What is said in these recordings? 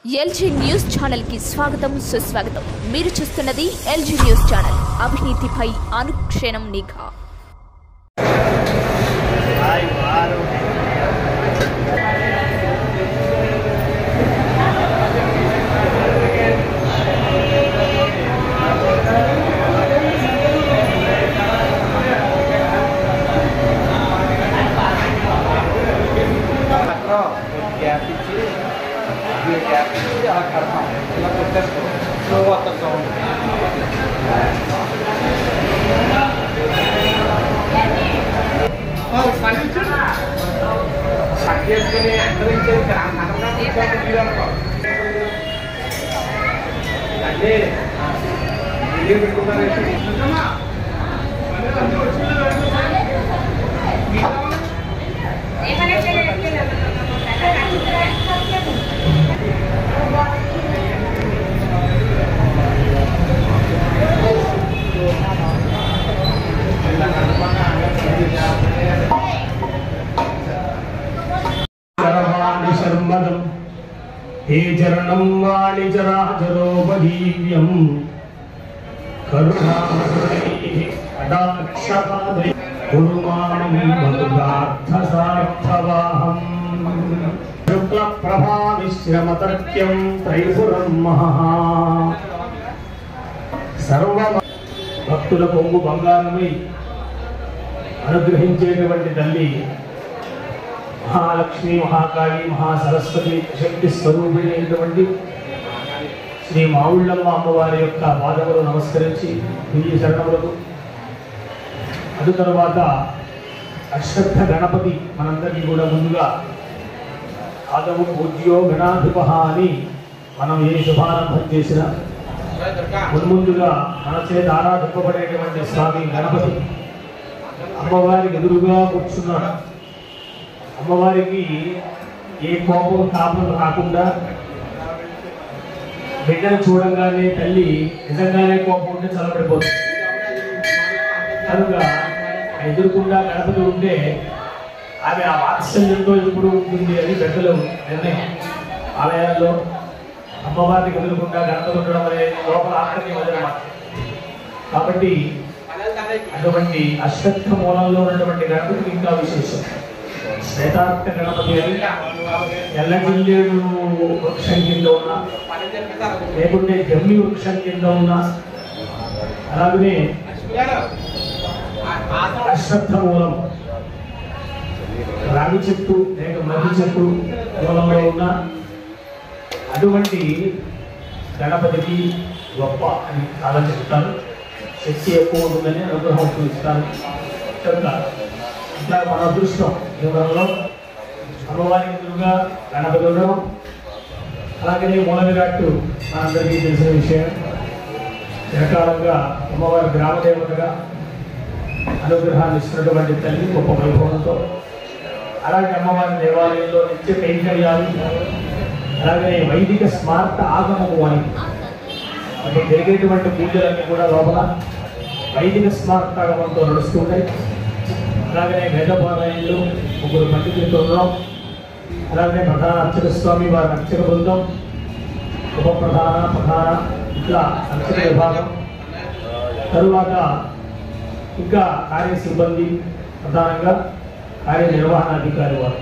LG news channel కి స్వాగతం సుస్వాగతం। మీరు చూస్తున్నది ఎల్జీ న్యూస్ ఛానల్, అవినీతిపై అనుక్షణం నిఘా। हे चरणं वाणिजराजरोपजीव्यं करुणामयैः कटाक्षपादै कुरुमाणं मधुरार्थसार्थवाहं शुक्लप्रभामिश्रमतर्क्यं त्रैपुरं महः सर्व భక్తుల కొంగు బంగారమై అనుగ్రహించేటువంటి తల్లి महालक्ष्मी महाकाली महासरस्वती शक्ति स्वरूपिणी అయినటువంటి శ్రీ మావుళ్ళమ్మ అమ్మవారి యొక్క పాదములు నమస్కరించి దివ్య శరణములకు అదు తర్వాత అశ్వత్థ గణపతి మనందరికీ కూడా ముందుగా ఆదము పూజ్యో గణాధిపః అని మనం ఏ శుభారంభం చేసినా ముందుగా మన చేత ఆరాధింపబడేటువంటి స్వామి గణపతి అమ్మవారికి ఎదురుగా కూర్చున్నాడు। అమ్మవారికి ఏ కోపం తాపం రాకుండా బిడ్డను చూడంగానే తల్లి నిజంగానే కోపం ఉంటే చల్లబడిపోతుంది కనుక ఎదురుకుండా గణపతి ఉంటే ఆమె ఆ వాత్సల్యంతో ఎప్పుడు ఉంటుంది అని పెద్దలు నిర్ణయం। ఆలయాల్లో అమ్మవారికి ఎదురుకుండా గణపతి ఉండడం అనేది లోపల ఆకర్షణ అన్నమాట। కాబట్టి అటువంటి అశ్వత్థ మూలంలో ఉన్నటువంటి గణపతికి ఇంకా విశేషం। శ్వేతార్థ గణపతి అని ఎల్లజిల్లేడు వృక్షం కింద ఉన్న లేకుంటే జమ్మి వృక్షం కింద ఉన్న అలాగనే అశ్వత్థ మూలం రాగి చెట్టు లేక మర్రి చెట్టు మూలంలో ఉన్న అటువంటి గణపతికి గొప్ప అని చాలా చెప్తారు। శక్తి ఎక్కువ ఉంటుందని అనుగ్రహం చూపిస్తారు చెప్తారు। ఇట్లా మన అదృష్టం వివరంలో అమ్మవారికి ఎదురుగా గణపతి ఉండడం, అలాగనే మూల విరాట్టు మనందరికీ తెలిసిన విషయం। చిరకాలంగా అమ్మవారి గ్రామదేవతగా అనుగ్రహాన్ని ఇస్తున్నటువంటి తల్లి గొప్ప వైభవంతో, అలాగే అమ్మవారి దేవాలయంలో నిత్య కైంకర్యాలు, అలాగనే వైదిక స్మార్త ఆగమము అని అంటే జరిగేటువంటి పూజలన్నీ కూడా లోపల వైదిక స్మార్త ఆగమంతో నడుస్తుంటాయి। అలాగనే వేదపారాయణలు ముగ్గురు పండితులతో ఉండడం, అలాగనే ప్రధాన అర్చక స్వామి వారి అర్చక బృందం, ఉప ప్రధాన ప్రధాన ఇట్లా అర్చక విభాగం, తరువాత ఇంకా కార్య సిబ్బంది, ప్రధానంగా కార్యనిర్వహణాధికారి వారు,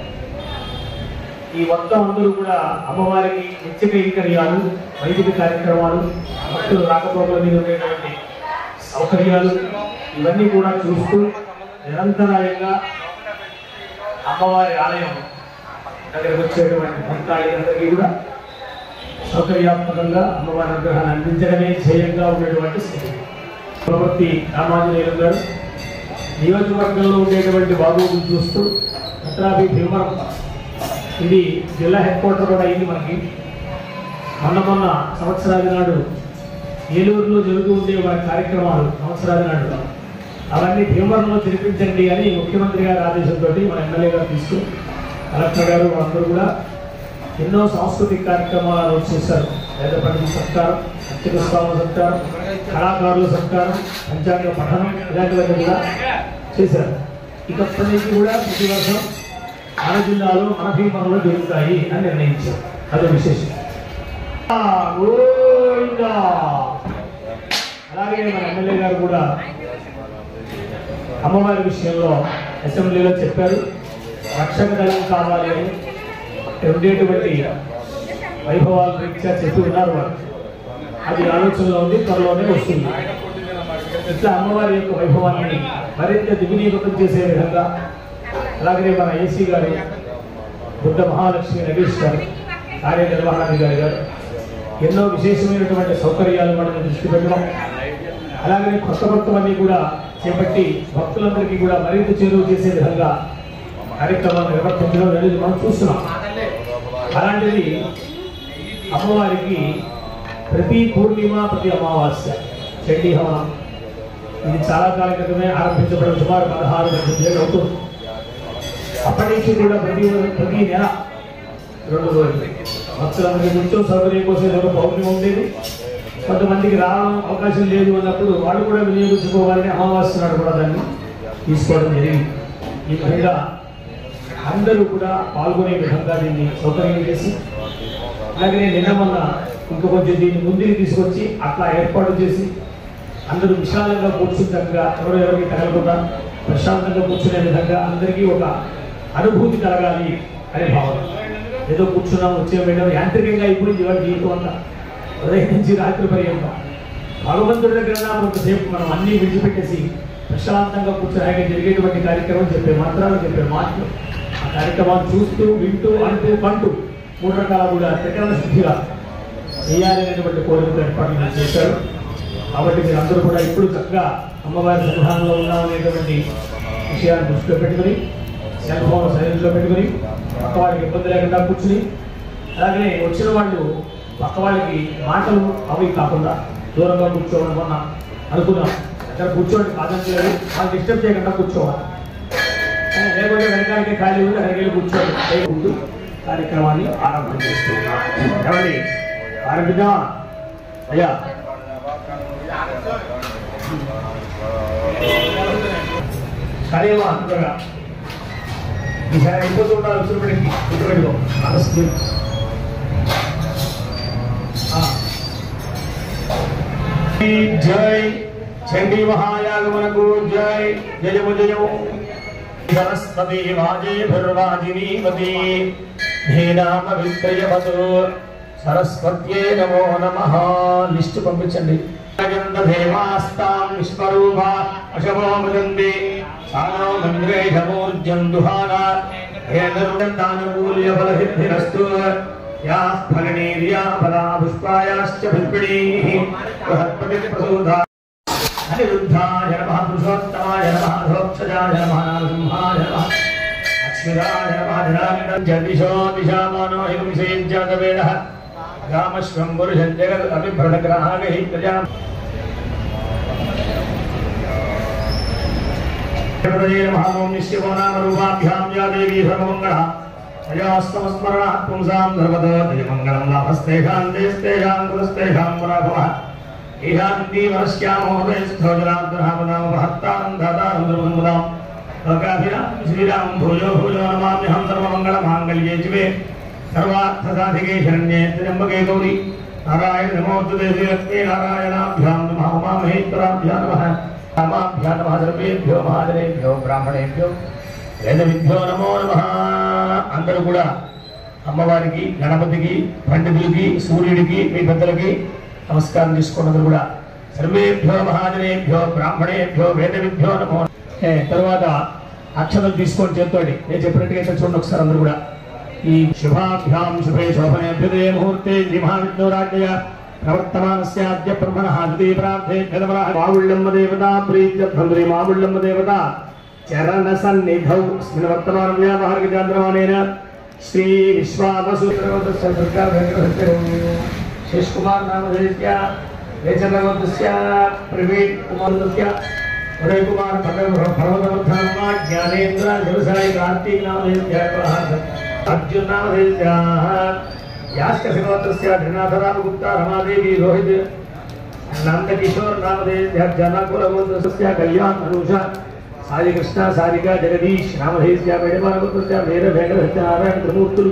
ఈ మొత్తం అందరూ కూడా అమ్మవారికి నిత్య కైంకర్యాలు, వైదిక కార్యక్రమాలు, భక్తులు రాకపోకల మీద ఉండేటువంటి సౌకర్యాలు ఇవన్నీ కూడా చూస్తూ నిరంతరాయంగా అమ్మవారి ఆలయం దగ్గరకు వచ్చేటువంటి భక్తులందరికీ కూడా సౌకర్యాత్మకంగా అమ్మవారి అనుగ్రహాన్ని అందించడమే ధ్యేయంగా ఉన్నటువంటి స్థితి। ప్రవృత్తి రామాంజనేయులు గారు నియోజకవర్గంలో ఉండేటువంటి బాగోగులు చూస్తూ భద్రాద్రి భీమవరం ఇది జిల్లా హెడ్ క్వార్టర్ కూడా అయింది మనకి। మొన్న సంవత్సరాది నాడు ఏలూరులో జరుగుతూ ఉండే వారి కార్యక్రమాలు సంవత్సరాది నాడు అవన్నీ భీమవరంలో జరిపించండి అని ముఖ్యమంత్రి గారి ఆదేశంతో మన ఎమ్మెల్యే గారు తీసుకు కలెక్టర్ గారు అందరూ కూడా ఎన్నో సాంస్కృతిక కార్యక్రమాలు అనౌన్స్ చేశారు। వేద పండితుల సత్కారం, అర్చక స్వాముల సత్కారం, కళాకారుల సత్కారం, పంచాంగ పఠనం ఇలాంటివన్నీ కూడా చేశారు। ఇకప్పటి నుంచి కూడా ప్రతి వర్షం మన జిల్లాలో మన భీమవరంలో జరుగుతాయి అని నిర్ణయించారు। అది విశేషం। అలాగే మన ఎమ్మెల్యే గారు కూడా అమ్మవారి విషయంలో అసెంబ్లీలో చెప్పారు, రక్షక దళం కావాలి అని ఉండేటువంటి వైభవాలు రీత్యా చెప్పి ఉన్నారు వారు. అది ఆలోచనలో ఉంది, త్వరలోనే వస్తుంది. ఇట్లా అమ్మవారి యొక్క వైభవాన్ని మరింత దిగునీకృతం చేసే విధంగా అలాగే మన ఏసీ గారు బుద్ధ మహాలక్ష్మి నగేష్ గారు కార్యనిర్వహణాధికారి గారు ఎన్నో విశేషమైనటువంటి సౌకర్యాలు మనం దృష్టి పెట్టడం, అలాగే కొత్తవన్నీ కూడా చేపట్టి భక్తులందరికీ కూడా మరింత చేరువ చేసే విధంగా కార్యక్రమాలు నిర్వర్తించడం అనేది మనం చూస్తున్నాం. అలాంటిది అమ్మవారికి ప్రతి పూర్ణిమ ప్రతి అమావాస్య చండీ హవనం ఇది చాలా కాలం క్రితమే ఆరంభించబడిన సుమారు 16 ఏళ్ళు అవుతుంది. అప్పటి నుంచి కూడా ప్రతి నెల 2 రోజులు భక్తులందరికీ కొంచెం సౌకర్యం కోసం ఏదో పౌర్ణిమ ఉండేది, కొంతమందికి రావడం అవకాశం లేదు అన్నప్పుడు వాళ్ళు కూడా వినియోగించుకోవాలని అమావాస్య నాడు కూడా దాన్ని తీసుకోవడం జరిగింది. ఈ విధంగా అందరూ కూడా పాల్గొనే విధంగా దీన్ని సౌకర్యం చేసి అలాగే నిన్న మొన్న ఇంకా కొంచెం దీన్ని ముందుకు తీసుకొచ్చి అట్లా ఏర్పాటు చేసి అందరూ విశాలంగా కూర్చున్నట్టుగా ఎవరికి తగలకుండా ప్రశాంతంగా కూర్చునే విధంగా అందరికీ ఒక అనుభూతి కలగాలి అనే భావన. ఏదో కూర్చున్నాం వచ్చే వెళ్ళడం యాంత్రికంగా అయిపోయింది ఇవాళ జీవితం అంతా, ఉదయం నుంచి రాత్రి పర్యంతం. భగవంతుడి దగ్గర కొంతసేపు మనం అన్నీ విడిచిపెట్టేసి ప్రశాంతంగా కూర్చొని ఆయన జరిగేటువంటి కార్యక్రమం చెప్పే మంత్రాలు చెప్పే మాటలు ఆ కార్యక్రమాన్ని చూస్తూ వింటూ పంటూ 3 రకాల కూడా ప్రకరణ శుద్ధిగా చేయాలనేటువంటి కోరికతో ఏర్పాట్లు చేశారు. కాబట్టి మీరు అందరూ కూడా ఇప్పుడు చక్కగా అమ్మవారి సన్నిధానంలో ఉన్నామనేటువంటి విషయాన్ని దృష్టిలో పెట్టుకుని సెల్ ఫోన్ సైలెంట్లో పెట్టుకుని పక్క వాళ్ళకి ఇబ్బంది లేకుండా కూర్చుని అలాగే వచ్చిన వాళ్ళు పక్క వాళ్ళకి మాటలు అవి కాకుండా దూరంగా కూర్చోవడం వల్ల అనుకున్నాం. అక్కడ కూర్చోండి కాదని లేదు, వాళ్ళు డిస్టర్బ్ చేయకుండా కూర్చోవాలి, లేకపోతే వెనకాలకి ఖాళీ ఉంది అక్కడికి వెళ్ళి కూర్చోండి. ముందు కార్యక్రమాన్ని ఆరంభం చేస్తున్నాం. ఏమండి ఆరంభిద్దామా? అయ్యా సరేమో అంతగా ఈసారి అయిపోతూ ఉండాలి. గుర్తుపెట్టుకో మనసు. జై చండీ మహాయాగమునకు జై. జయము జయము. సరస్వతి వాజేభిర్వాజినీవతి ధీనామ విక్రయవతు సరస్వత్యే నమో నమః. లిస్టు పంపించండి. దేవాస్తాం విశ్వరూప అశవో వదంతి సానో మంద్రేషమూర్జం దుహానా హేనరుదంతానుకూల్య ఫలసిద్ధిరస్తు యా ఫలనీర్యా ఫలా పుష్పాయాశ్చ పుష్పిణీః బృహత్పతి ప్రసూదా అనిరుద్ధాయ నమః పురుషోత్తమాయ నమః అధోక్షజాయ నమః నరసింహాయ నమః అక్షరాయ నమః ధనానందం జదిశో దిశామానో హింసేజ్జాతవేదః రామశ్వం పురుషం జగద్ అభిభ్రటగ్రహాగై ప్రజా ఓం నిశ్చివో నామ రూపాభ్యాం యా దేవీ సర్వమంగళ అయాస్తమస్మరణాత్ పుంసాం ధర్మదో జయమంగళం లాభస్తేషాం దేస్తేషాం కులస్తేషాం పురాభవః ఈశాంతి వరస్యామో హృదయస్థోజనాద్రహామదాం మహత్తానం దాతారం ధర్మసంపదాం లోకాభిరాం శ్రీరాం భూయో భూయో నమామ్యహం సర్వమంగళమాంగళ్యే శివే సర్వార్థసాధికే శరణ్యే త్ర్యంబకే గౌరీ నారాయణ నమోస్తుతే శ్రీలక్ష్మీ నారాయణాభ్యాం నమః ఉమామహేశ్వరాభ్యాం నమః రామాభ్యాం నమః సర్వేభ్యో మహాజనేభ్యో బ్రాహ్మణేభ్యో వేదవిభ్యో నమో నమః. అందరూ కూడా అమ్మవారికి గణపతికి పండితులకి సూర్యుడికి మీ పెద్దలకి నమస్కారం తీసుకున్నది కూడా సర్వేభ్యో మహాజనేభ్యో బ్రాహ్మణేభ్యో వేదవిభ్యో నమో. తర్వాత అక్షతలు తీసుకొని చేతోటి నేను చెప్పినట్టుగా చూడండి ఒకసారి అందరూ కూడా. ఈ శుభాభ్యాం శుభే శోభనేభ్యుదే ముహూర్తే శ్రీ మహావిష్ణురాజ్ఞయ ప్రవర్తమానస్యాద్య బ్రహ్మణః ద్వితీయ ప్రార్థే భగవః మావుళ్ళమ్మ దేవతా ప్రీత్యర్థం శ్రీ మావుళ్ళమ్మ దేవతా చరణ సన్నిధౌ స్మిన్ వర్తమాన వ్యామహార్గజాంద్రమానేన శ్రీ విశ్వావసు శేష్ కుమార్ నామధేయ వేచర్లగోత్రస్య ప్రవీణ్ కుమారస్య ఉదయ కుమార్ పర్వతవర్ధనమా జ్ఞానేంద్ర జలసాయి కార్తీక్ నామధేయ అర్జున్ నామధేయ యాస్కశివోత్రస్య ధృనాథరామగుప్తా రమాదేవి రోహిత్ నందకిషోర్ నామధేయ జనకులగోత్రస్య కళ్యాణ్ అనుష సాయి కృష్ణ సారిక జగదీష్ నామధేయ వేడమానగోత్రస్య వీర వెంకట సత్యనారాయణ త్రిమూర్తులు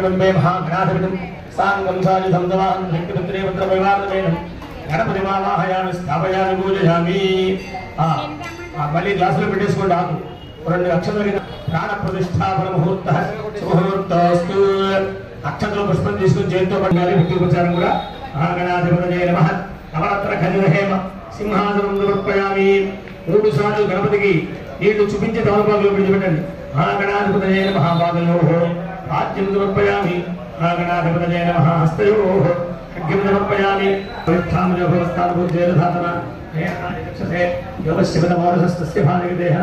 శ్రీమన్మే మహాగణాధిపతిం సాంగం సాయుధం దవాన్ వ్యక్తిపుత్రే పుత్రమైవార్ధమేనం గణపతిమావాహయామి స్థాపయామి పూజయామి మళ్ళీ గ్లాసులో పెట్టేసుకోండి ఆకు 2 అక్షతలు ప్రాణ ప్రతిష్టాపన ముహూర్త ముహూర్తస్తు అక్షతలు పుష్పం తీసుకుని చేతితో పట్టాలి భక్తి ఉపచారం కూడా మహాగణాధిపతయే నమః నవరత్న ఖనిజ హేమ సింహాసనం సమర్పయామి 3 సార్లు గణపతికి నీళ్లు చూపించి తమలపాకులో విడిచిపెట్టండి మహాగణాధిపతయే నమః పాదయోః ఆజ్యం సమర్పయామి మహాగణాధిపతయే నమః హస్తయోః ఖడ్గం సమర్పయామి పవిత్రామజో భవస్థానభూర్జేరధాతన నేహానిచక్షతే యోగశివతమోరసస్తస్య భానిదేహః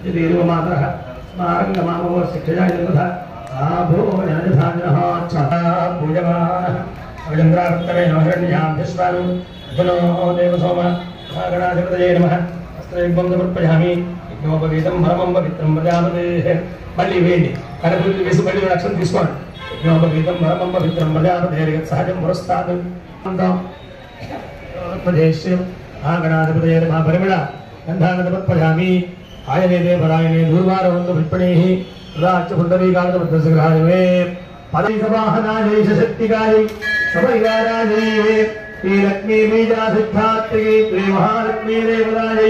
యదేవమాతరః స్మారంగమామవో శిక్షయాజన్మధ ఆభో జనజధాజనః ఛా పూజమానః అవిచంద్రావర్తమే నమః విశ్వాను ధనో దేవసోమ మహాగణాధిపతయే నమః హస్తయుగ్మం సమర్పయామి యజ్ఞోపవీతం పరమం పవిత్రం ప్రజాపతేః మళ్ళీ వేయండి కనపూజలు వేసి మళ్ళీ రక్షణ తీసుకోండి యజ్ఞోపవీతం పరమం పవిత్రం ప్రజాపతేః సహజం పురస్తాద్ ప్రదేశ్యం మహాగణాధిపతయే నమః పరిమళ గంధాన సమర్పయామి ఆయనే పరాయణే దూర్వారవంతు విప్పణేః రాజ్య పుండరీకాంతమధ్యసగ్రహాయ పదవి సవాహనాయ శక్తికాయ సమరివారాయ శ్రీ లక్ష్మీ బీజాసిద్ధాత్రి శ్రీ మహాలక్ష్మీ దేవతాయ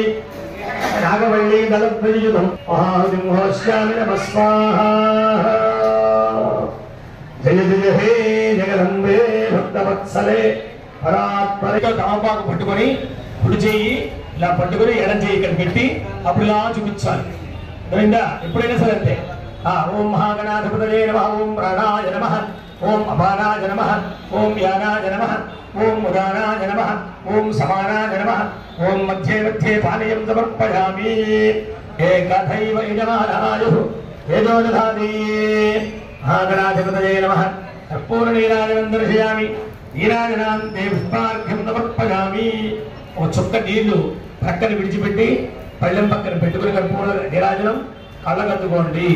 నాగవల్లి దళప్రయుతం మహాసింహోశ్యామి నమః స్వాహా జయ జయ హే జగదంబే భక్తవత్సలే పరాత్పరే తమలపాకు పట్టుకొని కుడి చేయి ఇలా పట్టుకొని ఎడం చేయి ఇక్కడ పెట్టి అప్పుడు ఇలా చూపించాలి అర్థమైందా ఎప్పుడైనా సరే అంతే ఓం మహాగణాధిపతయే నమః ఓం ప్రాణాయ నమః ఓం అపానాయ నమః ఓం యానాయ నమః ఓం ఉదానాయ నమః ఓం సమానాయ నమః ఓం మధ్యే మధ్యే పానీయం సమర్పయామి ఏకథైవ యజమానాయుః యజో దధాతి మహాగణాధిపతయే నమః కర్పూర నీరాజనం దర్శయామి నీరాజనాంతే పుష్పార్ఘ్యం సమర్పయామి ఒక చుక్క నీళ్లు ప్రక్కన విడిచిపెట్టి పళ్ళెం పక్కన పెట్టుకుని కర్పూర నీరాజనం కళ్ళగద్దుకోండి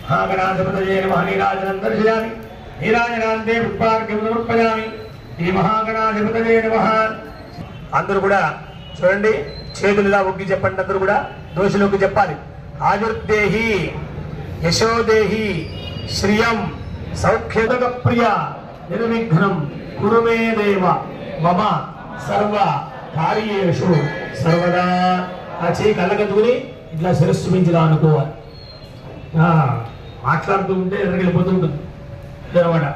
మహాగణాధిపతయే నమః నీరాజనం దర్శయామి నీరాజనాంతే పుష్పార్ఘ్యం సమర్పయామి ఈ మహాగణాధిపతయే నమః అందరూ కూడా చూడండి చేతులు ఇలా ఒగ్గి చెప్పండి అందరూ కూడా దోషులకు చెప్పాలి ఆయుర్దేహి యశోదేహి శ్రియం సౌఖ్యదక ప్రియ నిర్విఘ్నం కురు మే దేవ మమ సర్వ కార్యేషు సర్వదా ఆ చేయి కళ్ళగద్దుకుని ఇట్లా శిరస్సు మించిలా అనుకోవాలి మాట్లాడుతూ ఉంటే ఎదురుకెళ్ళిపోతూ ఉంటుంది అనమాట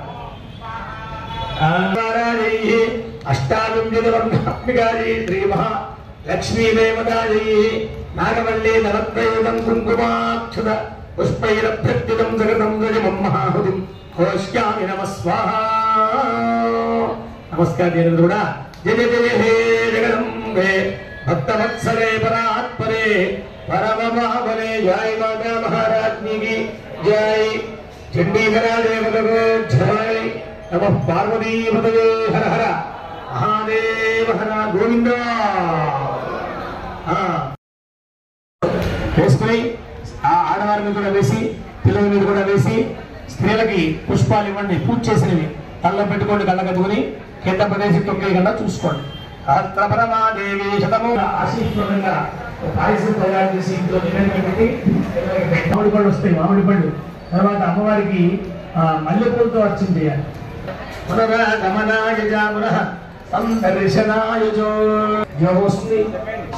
అష్టావింశతివర్గాత్మికాయై శ్రీ మహా లక్ష్మీ దేవతాయై నాగవల్లి నవత్రయుతం కుంకుమాక్షత పుష్పైరభ్యర్థితం జగతం గజమం మహాహుతిం హోష్యామి నమః స్వాహా నమస్కారం కూడా జయ జయ హే జగదంబే భక్తవత్సలే పరాత్పరే పరమమహాబలే జయ మాతా మహారాజ్ఞి की जय चंडीगढ़ देवतको जय नमः पार्वती पतये हर हर महादेव हर गोविंद వేసుకుని ఆ ఆడవారి మీద కూడా వేసి పిల్లల మీద కూడా వేసి స్త్రీలకి పుష్పాలు ఇవ్వండి పూజ చేసినవి కళ్ళ పెట్టుకోండి కళ్ళ కట్టుకుని కింద ప్రదేశం తొక్కేయకుండా చూసుకోండి పరమాదేవి శతము ఆశీర్వాదంగా పాయసం తయారు చేసి ఇంట్లో పెట్టి మామిడి పళ్ళు వస్తాయి మామిడి పళ్ళు తర్వాత అమ్మవారికి మల్లెపూలతో అర్చన చేయాలి వస్తుంది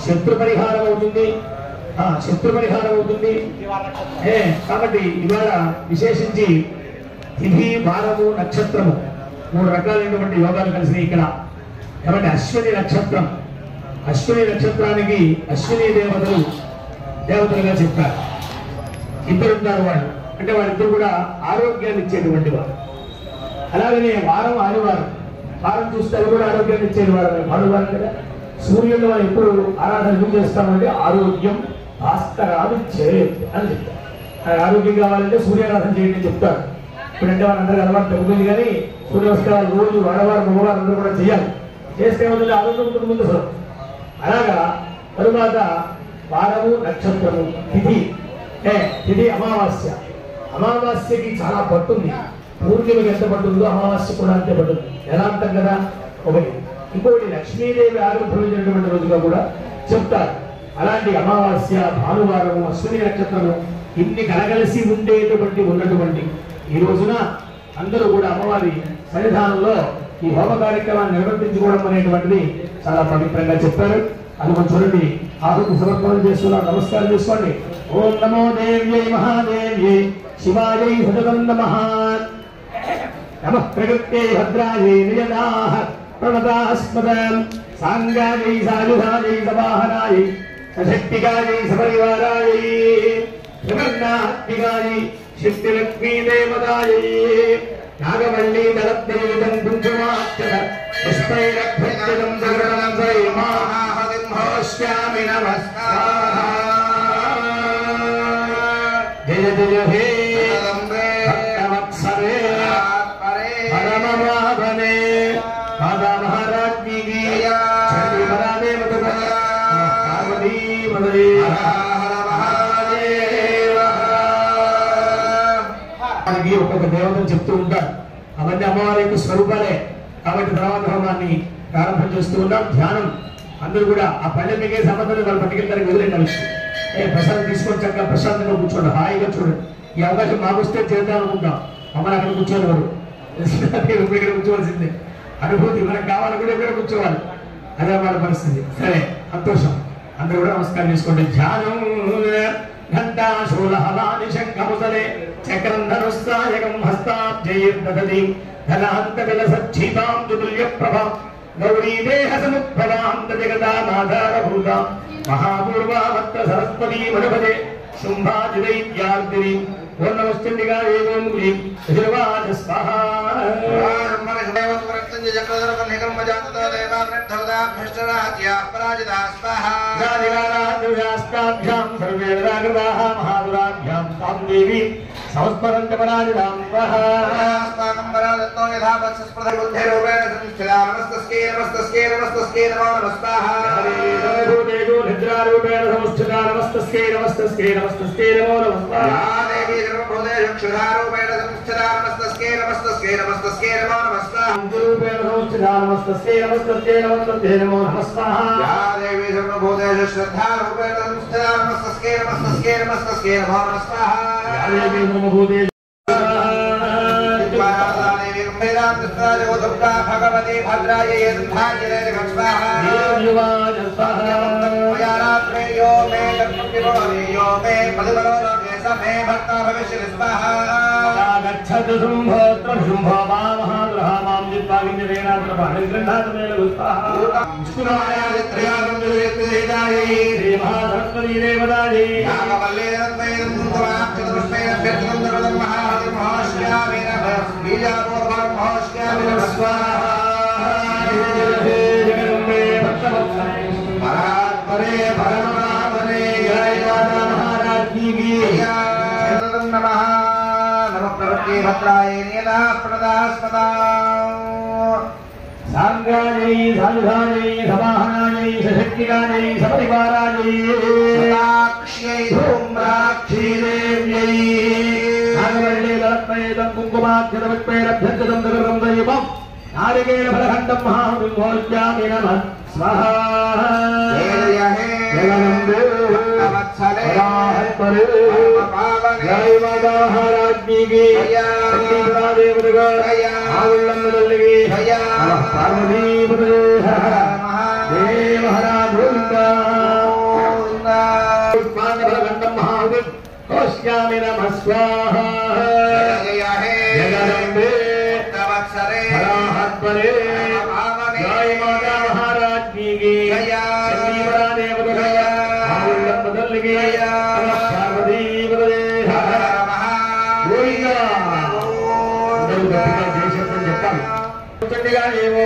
శత్రు పరిహారం అవుతుంది కాబట్టి ఇవాళ విశేషించి తిథి వారము నక్షత్రము 3 రకాలైనటువంటి యోగాలు కలిసినాయి ఇక్కడ. కాబట్టి అశ్విని నక్షత్రానికి అశ్విని దేవతలుగా చెప్పారు. ఇద్దరుంటారు వాళ్ళు, అంటే వాళ్ళిద్దరు కూడా ఆరోగ్యాన్ని ఇచ్చేటువంటి వారు. అలాగనే వారం ఆదివారం చూస్తే అది కూడా ఆరోగ్యాన్ని ఇచ్చేది ఆదివారం కదా. సూర్యుడు మనం ఎప్పుడు ఆరాధన ఎందుకు చేస్తామంటే ఆరోగ్యం భాస్కరాలు చేయండి అని చెప్తారు. ఆరోగ్యం కావాలంటే సూర్యారాధన చేయండి అని చెప్తారు. ఇప్పుడంటే వాళ్ళందరికీ అలవాటు తగ్గుతుంది, కానీ సూర్య నమస్కారాలు రోజు ఆడవారు మగవారు అందరూ కూడా చేయాలి. చేస్తే వల్ల ఆరోగ్యం ఉంటుంది ముందు అసలు. అలాగా తరువాత వారము నక్షత్రము తిథి అమావాస్యకి చాలా పట్టుంది. పూర్ణిమకి ఎంత పట్టుందో అమావాస్య కూడా అంతే పట్టుంది. ఎలా అంటాం కదా ఒకటి. ఇంకొకటి లక్ష్మీదేవి ఆవిర్భవించినటువంటి రోజుగా కూడా చెప్తారు. అలాంటి అమావాస్య, భానువారము, అశ్విని నక్షత్రము ఇన్ని కలగలిసి ఉన్నటువంటి ఈ రోజున అందరూ కూడా అమ్మవారి సన్నిధానంలో ఈ హోమ కార్యక్రమాన్ని నిర్వర్తించుకోవడం అనేటువంటిది చాలా పవిత్రంగా చెప్పారు. అది మనం చూడండి ఆహుతి సమర్పణ చేస్తున్నా నమస్కారం చేసుకోండి. ఓం నమో దేవ్యై మహాదేవ్యై శివాయై సతతం నమః. నమః ప్రకృత్యై భద్రాయై నియదాః ప్రణతాస్మదాం సాంగాయై సాయుధాయై సవాహనాయై సశక్తికాయై సపరివారాయై త్రివర్ణాత్మికాయై శక్తిలక్ష్మీ దేవతాయై నాగవల్లి దళద్దేవితం కుంకుమాక్షత పుష్పైరభ్యర్చితం సగరం శ్యామి నమస్కార. జయ జయ హే భక్తవత్సరే పరమమాధనే మాతా మహారాజ్ఞి పార్వతీ మదరే ఒక్కొక్క దేవతను చెప్తూ ఉంటారు. అవన్నీ అమ్మవారి యొక్క స్వరూపాలే కాబట్టి ధర్మాన్ని ప్రారంభం చేస్తూ ఉన్నాం. ధ్యానం అందరూ కూడా ఆ పల్లె మిగే సంబంధాన్ని వాళ్ళు పట్టుకెళ్తారు. వదిలేండి విషయం ప్రసాదం తీసుకొని చక్కగా ప్రశాంతంగా కూర్చోండి, హాయిగా చూడండి. ఈ అవకాశం మాకు వస్తే చేద్దాం అనుకుంటాం. మమ్మల్ని అక్కడ కూర్చోని వారు ఇక్కడ కూర్చోవలసిందే. అనుభూతి మనకు కావాలి కూడా ఇక్కడ కూర్చోవాలి. అదే వాళ్ళ పరిస్థితి. సరే సంతోషం. అందరూ కూడా నమస్కారం చేసుకోండి. ధ్యానం ఘంటా శూలహలాని శంఖముసలే చక్రం ధనుస్తాయకం హస్తాబ్జైర్దదతి ధనాంత విలసచ్చీతాం దుతుల్య ప్రభాం గౌరీ దేహ సముద్భవాం జగదామాధారభూతాం మహాపూర్వామత్త సరస్వతీ మనుపదే శుంభాజిదైత్యార్దిని ఓం నమశ్చండికాయై ఓం హ్రీం శివాయ స్వాహా. సంస్మరంత పరాజితాం స్వాహా. నిద్రారూపేణ సంస్థితా నమస్తస్యై నమస్తస్యై నమస్తస్యై నమో నమః. क्षुधारूपेण संस्थिता नमस्तस्यै नमस्तस्यै नमस्तस्यै नमो नमः. रूपेण संस्थिता नमस्तस्यै नमस्तस्यै नमस्तस्यै नमो नमः. या देवी सर्वभूतेषु श्रद्धारूपेण संस्थिता नमस्तस्यै नमस्तस्यै नमस्तस्यै नमो नमः. या देवी सर्वभूतेषु दुर्गा भगवती भद्रायै यद्धायै स्वाहा. यो मे यो मे मधुबलो मे भक्ता भविष्य स्वाहा. गच्छतु शुंभोत्र शुंभो वामहाद्रहा मां जित्वागिन्यरेणात्र बाणिगृह्णात् मे लघुस्वाहा. विष्णुरायादित्रयागम्यदेवतायै श्री महासरस्वती देवतायै नागवल्ले रत्नैरं कुङ्कुमाक्षतपुष्पैः अभ्यर्थितं सर्वदं महाश्यामि नमः. बीजापूर्वं महाश्यामि नमः स्वाहा. जगदम्बे भक्तवत्सले परात्परे परमनाभने जय माता महाराज्ञी की नमः. नमः प्रवृत्ति भद्रायै नियतः प्रणदास्पदा. सांगायै सायुधायै समाहनायै सशक्तिकायै सपरिवारायै साक्ष्यै धूम्राक्षी देव्यै नागवल्ले दलत्मयेदं कुङ्कुमाक्षतवत्पैरभ्यर्चितं सगर्वं दयिपं नारिकेण फलखण्डं महाबिम्भोज्यामि नमः स्वाहा. जय हे जगदम्बे भक्तवत्सले परात्परे परमपावने जय माता महाराज्ञी की शक्तिप्रदा देवता आउल्लम्बदल्लिगे नमः पार्वती पतये देव महाराज गोविंदा पुष्पाण्डफलखण्डं महाहुतिं कौश्यामि नमः स्वाहा. जय हे जगदम्बे भक्तवत्सले परात्परे परमपावने जय माता महाराज्ञी की शक्तिप्रदा देवता आउल्लम्बदल्लिगे नमः पार्वती पतये गोविंदा. చెప్పాలి చండిగా ఏమో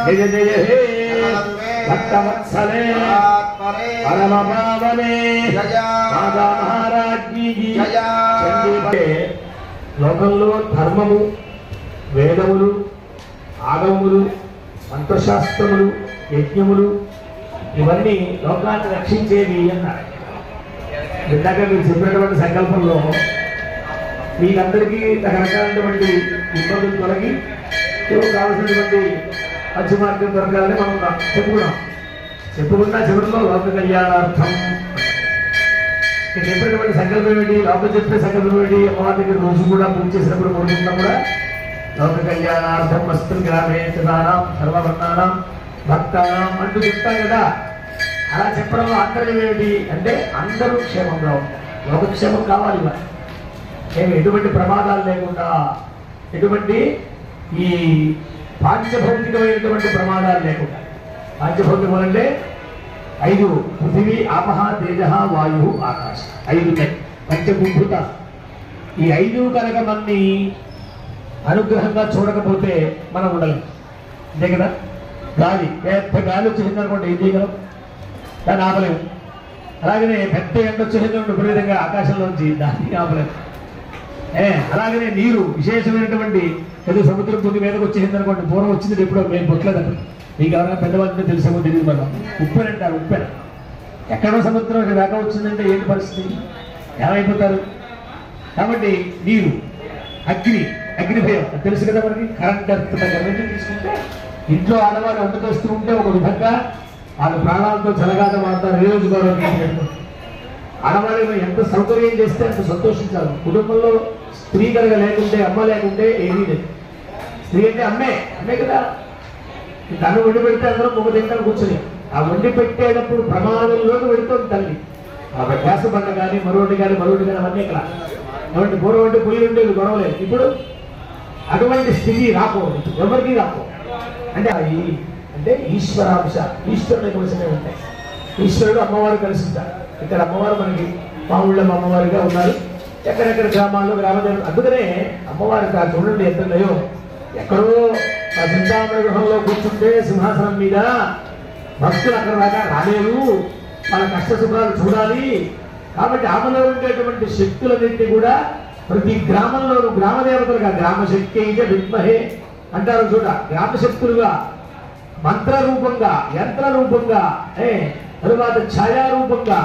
जय जय हे भक्तवत्सले परम पावने माता महाराज की లోకంలో ధర్మము వేదములు ఆగములు మంత్రశాస్త్రములు యజ్ఞములు ఇవన్నీ లోకాన్ని రక్షించేవి అన్నారు. ఇందాక మీరు చెప్పినటువంటి సంకల్పంలో మీకందరికీ రకరకాలైనటువంటి ఇబ్బందులు తొలగి కావాల్సినటువంటి మంచి మార్గం దొరకాలని మనం చెప్పుకున్న చివరిలో లోక కళ్యాణార్థం చెప్పినటువంటి సంకల్పం ఏంటి? లోపల చెప్పే సంకల్పం ఏంటి? అమ్మవారి దగ్గర రోజు కూడా పూజ చేసినప్పుడు కోరుకుంటున్నా కూడా లోక కళ్యాణార్థం వస్తు గ్రామే చదానం సర్వవర్ణానం భక్తానం అంటూ చెప్తాం కదా. అలా చెప్పడంలో అంతర్యం ఏమిటి అంటే అందరూ క్షేమంగా ఉంటారు. లోకక్షేమం కావాలి. మేము ఎటువంటి ప్రమాదాలు లేకుండా, ఎటువంటి ఈ పాంచభౌతికమైనటువంటి ప్రమాదాలు లేకుండా. పాంచభౌతికం అంటే 5: పృథివీ, ఆపహ, తేజ, వాయు, ఆకాశం. 5 పంచభూత. ఈ 5 కనుక మనని అనుగ్రహంగా చూడకపోతే మనం ఉండలేం. అంతే కదా. గాలి, పెద్ద గాలి వచ్చేసిందనుకోండి, ఏం చేయగలం? దాన్ని ఆపలేము. అలాగనే పెద్ద ఎండ వచ్చేసిందనుకోండి విపరీతంగా ఆకాశంలోంచి, దాన్ని ఆపలేము. అలాగనే నీరు విశేషమైనటువంటి ఏదో సముద్రం పొంది మీదకి వచ్చేసిందనుకోండి, పూర్వం వచ్చింది ఎప్పుడో మేము పుట్టలేదండి. మీకు ఎవరైనా పెద్దవాళ్ళంటే తెలుసేమో తెలియదు. మనం ఉప్పెన అంటారు. ఉప్పెన ఎక్కడో సముద్రం దాకా వచ్చిందంటే ఏంటి పరిస్థితి? ఏమైపోతారు? కాబట్టి నీరు, అగ్ని భయం తెలుసు కదా మనకి. కరెంట్ అన్నీ తీసుకుంటే ఇంట్లో ఆడవాళ్ళు వంటకొస్తూ ఉంటే ఒక విధంగా వాళ్ళ ప్రాణాలతో చలగాట మారుతారు. నియోజకవర్గం ఆడవాళ్ళు ఎంత సౌకర్యం చేస్తే అంత సంతోషించాలి. కుటుంబంలో స్త్రీ కనుక లేకుంటే, అమ్మ లేకుంటే ఏమీ లేదు. స్త్రీ అంటే అమ్మే కదా. తను వండి పెడితే అందరూ ఒక దగ్గర కూర్చొని ఆ వండి పెట్టేటప్పుడు ప్రమాదంలోకి పెడుతుంది తల్లి. ఆ గ్యాస్ బండ కానీ మరొకటి కానీ అవన్నీ ఇక్కడ కాబట్టి పూర్వం అంటే పొయ్యి ఉంటే గొడవలేదు. ఇప్పుడు అటువంటి స్థితి రాకూడదు, ఎవరికి రాకూడదు. అంటే ఈశ్వరాంశ, ఈశ్వరుని కోసమే ఉంటాయి. ఈశ్వరుడు అమ్మవారు కలిసి ఉంటారు. ఇక్కడ అమ్మవారు మనకి మా ఊళ్ళో అమ్మవారిగా ఉన్నారు. ఎక్కడెక్కడ గ్రామాల్లో గ్రామదేవత. అందుకనే అమ్మవారికి ఆ చూడండి ఎంత ఉన్నాయో. ఎక్కడో ఆ చింతామణి గృహంలో కూర్చుంటే సింహాసనం మీద భక్తులు అక్కడ దాకా రాలేరు, వాళ్ళ కష్ట సుఖాలు చూడాలి. కాబట్టి ఆమెలో ఉండేటువంటి శక్తులన్నింటినీ కూడా ప్రతి గ్రామంలోనూ గ్రామదేవతలుగా, గ్రామశక్తి అయితే విద్మహే అంటారు చూడ, గ్రామశక్తులుగా మంత్రరూపంగా, యంత్రరూపంగా, తరువాత ఛాయారూపంగా,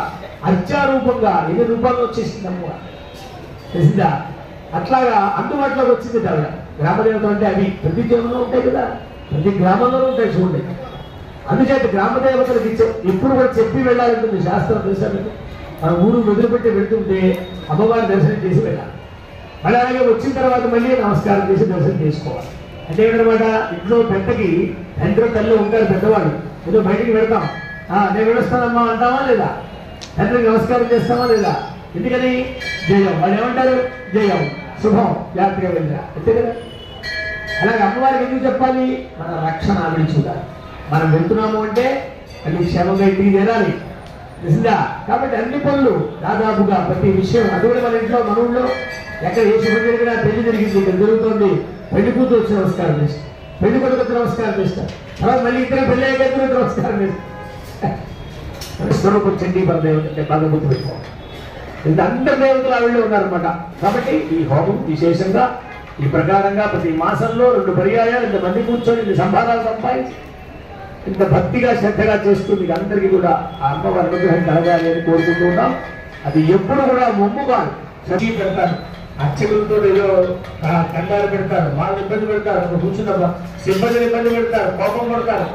అర్చారూపంగా, ఇది రూపంలో వచ్చేసింది అమ్మ. తెలిసిందా? అట్లాగా అందుబాటులోకి వచ్చింది కదా గ్రామదేవత. అంటే అవి ప్రతి జీవనంలో ఉంటాయి కదా, ప్రతి గ్రామంలోనూ ఉంటాయి చూడండి. అందుచేత గ్రామదేవతలకు ఎప్పుడు కూడా చెప్పి వెళ్ళాలంటుంది శాస్త్రం. తెలుసా మీకు? మన ఊరు వదిలిపెట్టి వెళ్తుంటే అమ్మవారి దర్శనం చేసి వెళ్ళాలి. మళ్ళీ అలాగే వచ్చిన తర్వాత మళ్ళీ నమస్కారం చేసి దర్శనం చేసుకోవాలి. అంటే ఏంటన్నమాట, ఇంట్లో పెద్దకి తండ్రి తల్లి ఉంటారు పెద్దవాళ్ళు. ఏదో బయటికి వెళ్తాం, నేను వెళ్ళొస్తానమ్మా అంటామా లేదా? తండ్రికి నమస్కారం చేస్తామా లేదా? ఎందుకని? జయం. వాళ్ళు ఏమంటారు? జయం, శుభం, జాగ్రత్తగా వెళ్ళా. అంతే కదా. అలాగే అమ్మవారికి ఎందుకు చెప్పాలి? మన రక్షణ ఆవిడ చూడాలి. మనం వెళ్తున్నాము అంటే అది క్షేమంగా ఇంటికి చేరాలి. తెలిసిందా? కాబట్టి అన్ని పనులు దాదాపుగా ప్రతి విషయం, అది కూడా మన ఇంట్లో మన ఊళ్ళో ఎక్కడ ఏ శుభం జరిగినా, పెళ్లి జరిగింది ఇక్కడ జరుగుతుంది, పెళ్లి కూతురు వచ్చి నమస్కారం చేస్తాం, పెళ్లి కొడుకు వచ్చి నమస్కారం చేస్తాం, తర్వాత మళ్ళీ ఇద్దరు పెళ్లి అయ్యాక నమస్కారం చేస్తాం. స్వరూపం చండీ పరదేవత బాగా గుర్తు పెట్టుకోవాలి. ఇంత అందరి దేవతలు ఆవిడలో ఉన్నారనమాట. కాబట్టి ఈ హోమం విశేషంగా ఈ ప్రకారంగా ప్రతి మాసంలో 2 పర్యాయాలు ఇంతమంది కూర్చొని ఇన్ని సంభారాలు సంపాదించి ఇంత భక్తిగా శ్రద్ధగా చేస్తుంది. అందరికీ కూడా ఆ అమ్మవారి అనుగ్రహం కలగాలి అని కోరుకుంటూ ఉన్నాం. అది ఎప్పుడు కూడా మొమ్ముగా చదివి పెడతారు, అర్చకులతో ఏదో కంగారు పెడతారు, వాళ్ళు ఇబ్బంది పెడతారు, కూర్చున్న సిబ్బందిని ఇబ్బంది పెడతారు, కోపం పడతారు.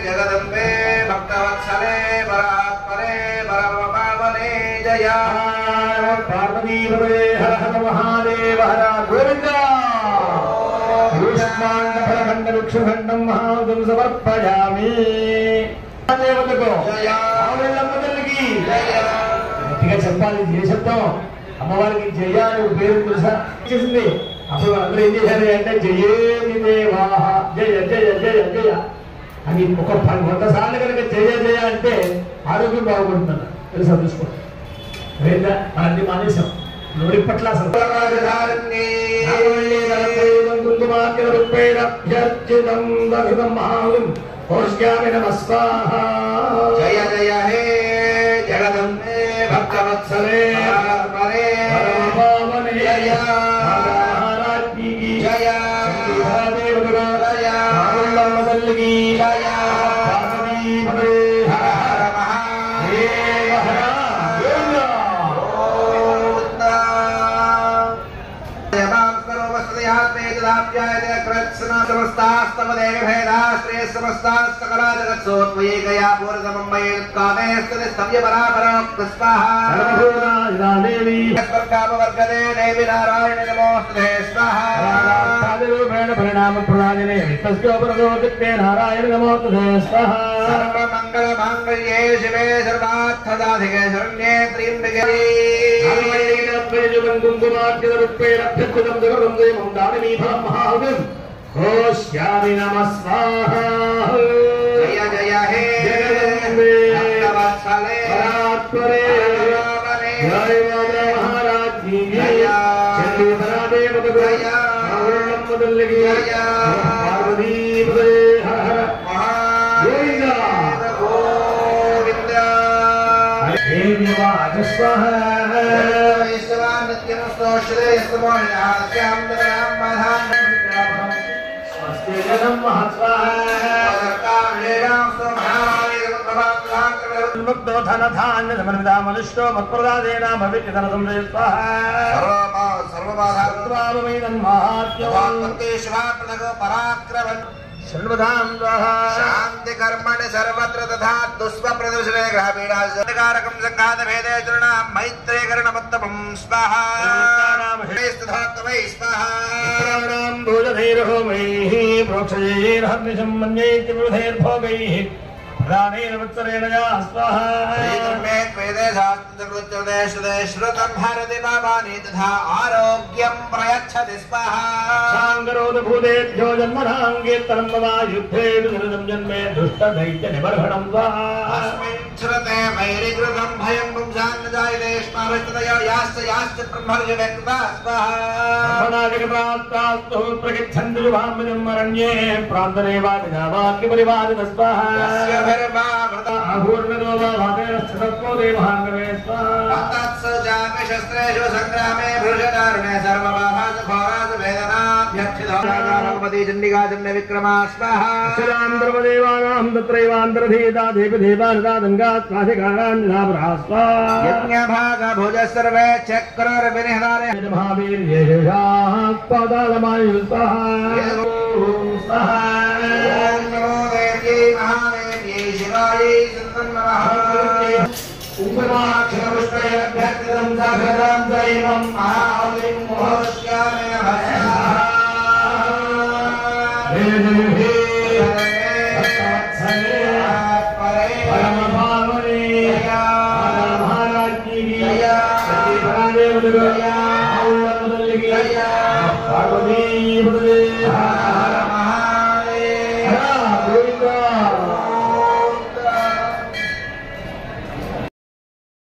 జగదంబే భక్తవత్సలే పరాత్పరే పరమ పావనే జయ పార్వతీ హర హర మహాదేవ హర గోవింద ఋష్మాండ వృక్షఖండం మహాదం సమర్పయామి దేవతకు తల్లికి గట్టిగా చెప్పాలి జయ శబ్దం అమ్మవారికి జయ అని పేరు తెలుసా చేసింది అప్పుడు అందరూ ఏం చేశారు అంటే జయేమి దేవాహ జయ జయ జయ జయ అని ఒక 100 సార్లు కనుక జయ జయ అంటే ఆరోగ్యం బాగుపడుతుందన్న తెలుసా చూసుకోండి అన్ని మానేశాం నోరి పట్ల జయ జయ హే జగదంబే భక్తవత్సలే జయ జయ నారాయణ నమోస్తుతే స్వాహ సర్వమంగళ మాంగళ్యే శివే సర్వార్థదాధికే శరణ్యే త్ర్యంబకే ఘోష్యామి నమః స్వాహ జయ జయ హే భక్తవత్సలే పరాత్పరే జయ మహారాజ్ఞి చండీ పరాదేవత జయ మొదలగి పార్వతీ హర హర గోవింద హే దేవాజ స్వాహ శాంతి కర్మణి సర్వత్ర తథా దుష్ప్రదర్శనే గ్రామీణారకం సంఘాత భేదే తృణ మైత్రీకరణముత్తమం స్వాహా ఆరోగ్యం ప్రయచ్చతి భూదేభ్యో జన్మనాంగీర్తనం మమ యుద్ధే జన్మే దుష్ట దైత్య నిబర్హణం శ్రుతే వైరికృతం భయం పుంసాన్నజాయతే స్మరస్తదయో యాశ్చ యాశ్చ బ్రహ్మర్షి వ్యక్తా స్వాహానాదికప్రాప్తాస్తు ప్రగచ్చందు భామినం అరణ్యే ప్రాంతరేవాదినావాక్య పరివాదిత స్వాహా ఆభూర్ణదో వాదేన స్థితత్వో దేవహాంగమే స్వాహా తత్సజామి శస్త్రేషు సంగ్రామే భృషదారుణే సర్వబాధాసు ఘోరాసు వేదనాభ్యక్షితోపతి చండికా చండ విక్రమా స్వాహా శరాంధ్రమదేవానాం తత్రైవాంధ్రధీతా దేవదేవానదాదంగా స్వాధికారాన్నిధాపరా స్వాహా యజ్ఞభాగ భుజ సర్వే చక్రర్వినిహదారే మహావీర్యేషాః పాదాలమాయు స్వాహా స్వాహా ఓం నమో దేవ్యై మహాదేవ్యై శివాయై సంతం నమః ఉపమాక్షరపుష్పైరభ్యర్థితం సహృదం దైవం మహావలిం మోహస్యామి నమః పార్వతీ